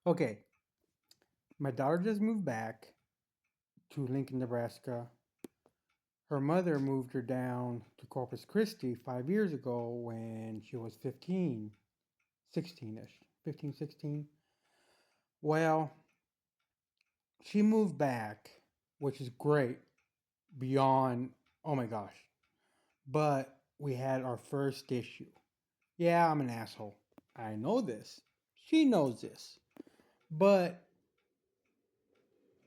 Okay, my daughter just moved back to Lincoln, Nebraska. Her mother moved her down to Corpus Christi 5 years ago when she was 15, 16 ish. 15, 16. Well, she moved back, which is great, beyond, oh my gosh. But we had our first issue. Yeah, I'm an asshole. I know this. She knows this. But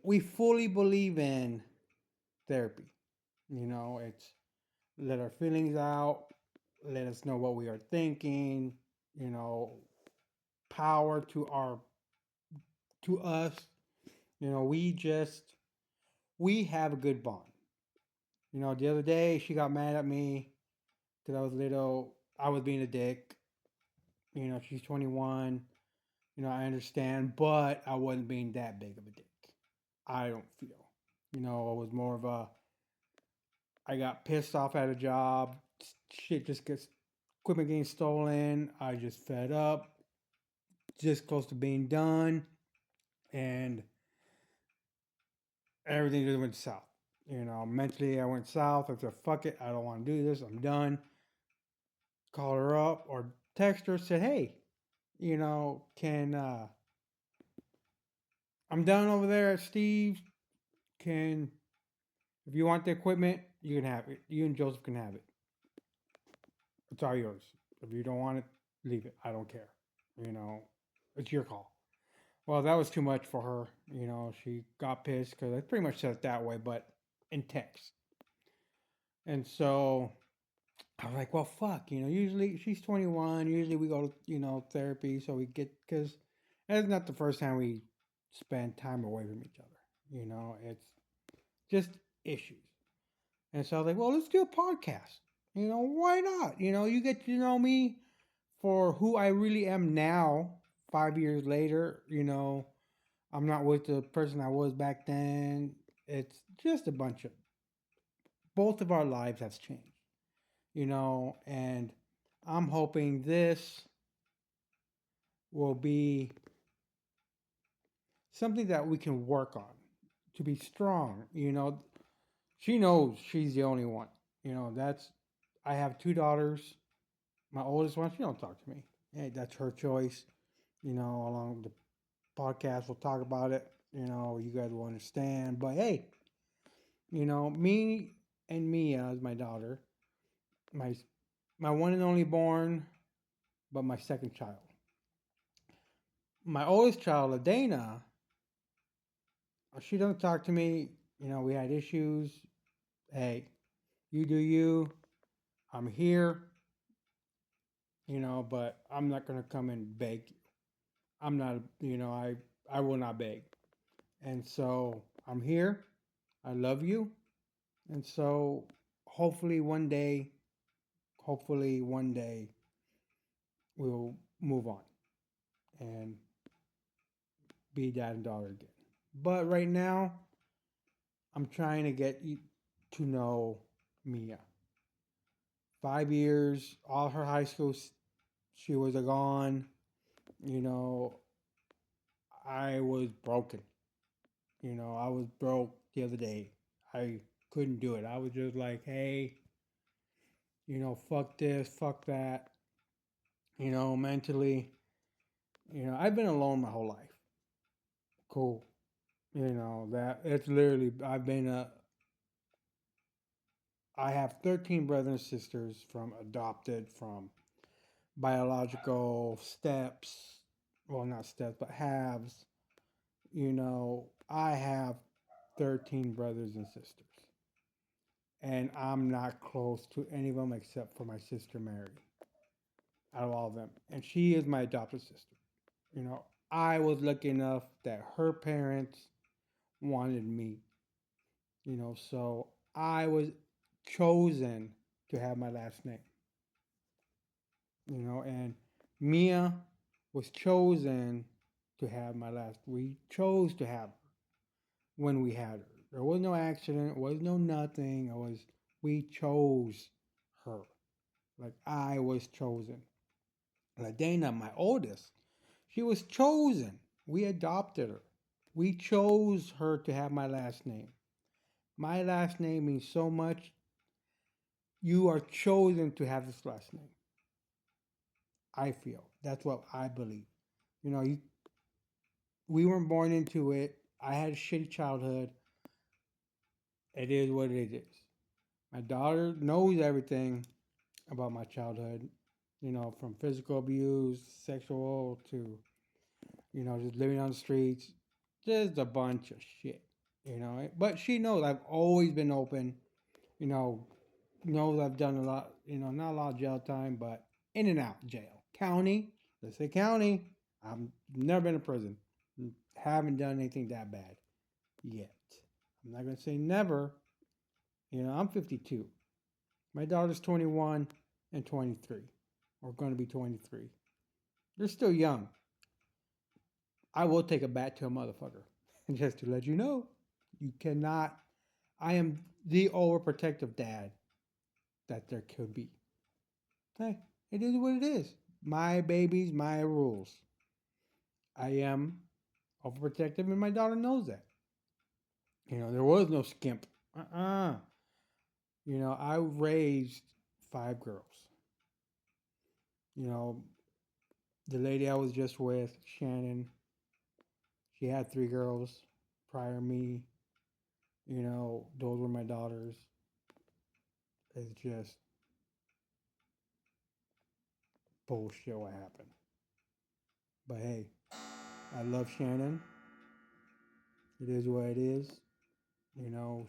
we fully believe in therapy. It's let our feelings out, let us know what we are thinking, you know, power to us. We have a good bond. The other day she got mad at me because I was being a dick. She's 21. I understand, but I wasn't being that big of a dick. I don't feel. I was more of a I got pissed off at a job. Shit just gets equipment getting stolen. I just fed up, just close to being done, and everything just went south. Mentally I went south. I said, "Fuck it, I don't want to do this. I'm done." Call her up or text her. Said, "Hey, can I'm done over there at Steve's. Can if you want the equipment, you can have it. You and Joseph can have it. It's all yours. If you don't want it, leave it. I don't care. You know, it's your call." Well, that was too much for her. She got pissed because I pretty much said it that way, but in text. And so I was like, well, fuck. Usually she's 21. Usually we go to, therapy. So we get, because it's not the first time we spend time away from each other. It's just issues. And so I was like, well, let's do a podcast. Why not? You get to know me for who I really am now, 5 years later. I'm not with the person I was back then. It's just a bunch of both of our lives has changed, and I'm hoping this will be something that we can work on to be strong. She knows she's the only one. That's I have two daughters. My oldest one, she don't talk to me. Hey, that's her choice. Along the podcast, we'll talk about it. You guys will understand. But hey, me and Mia is my daughter, my my one and only born, but my second child. My oldest child, Adana, she doesn't talk to me. We had issues. Hey, you do you. I'm here. But I'm not gonna come and beg you. I'm not. I will not beg. And so I'm here. I love you. And so hopefully one day we'll move on and be dad and daughter again. But right now, I'm trying to get you to know Mia. 5 years, all her high school, she was gone. You know, I was broken. I was broke the other day. I couldn't do it. I was just like, hey, fuck this, fuck that. Mentally, I've been alone my whole life. Cool. That it's literally, I have 13 brothers and sisters from adopted, from biological steps. Well, not steps, but halves. I have 13 brothers and sisters. And I'm not close to any of them except for my sister Mary, out of all of them. And she is my adopted sister. I was lucky enough that her parents wanted me. So I was chosen to have my last name. And Mia was chosen to have my last. We chose to have her when we had her. There was no accident. Was no nothing. We chose her. Like I was chosen. Like Dana, my oldest, she was chosen. We adopted her. We chose her to have my last name. My last name means so much. You are chosen to have this last name. I feel that's what I believe. You know, we weren't born into it. I had a shitty childhood. It is what it is. My daughter knows everything about my childhood. You know, from physical abuse, sexual to just living on the streets, just a bunch of shit. But she knows I've always been open. You know, knows I've done a lot. Not a lot of jail time, but in and out jail. County, let's say county. I've never been to prison. Haven't done anything that bad yet. I'm not gonna say never. I'm 52. My daughter's 21 and 23. Or going to be 23. They're still young. I will take a bat to a motherfucker. Just to let you know, you cannot. I am the overprotective dad that there could be. Hey, it is what it is. My babies, my rules. I am overprotective, and my daughter knows that. There was no skimp. I raised 5 girls. You know, the lady I was just with, Shannon, she had 3 girls prior to me. Those were my daughters. It's just bullshit what happened. But hey, I love Shannon. It is what it is. You know,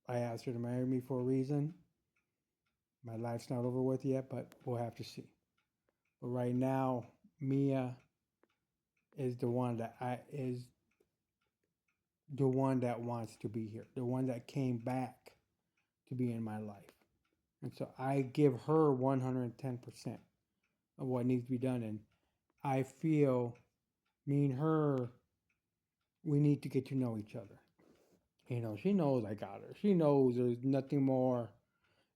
I asked her to marry me for a reason. My life's not over with yet, but we'll have to see. But right now, Mia is the one that wants to be here, the one that came back to be in my life. And so I give her 110% of what needs to be done. And I feel me and her, we need to get to know each other. She knows I got her. She knows there's nothing more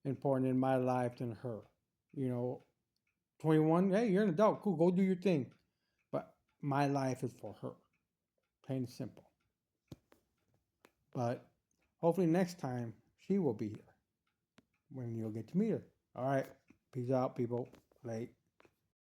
important in my life than her. You know, 21, hey, you're an adult. Cool, go do your thing. But my life is for her. Plain and simple. But hopefully next time she will be here when you'll get to meet her. All right. Peace out, people. Late.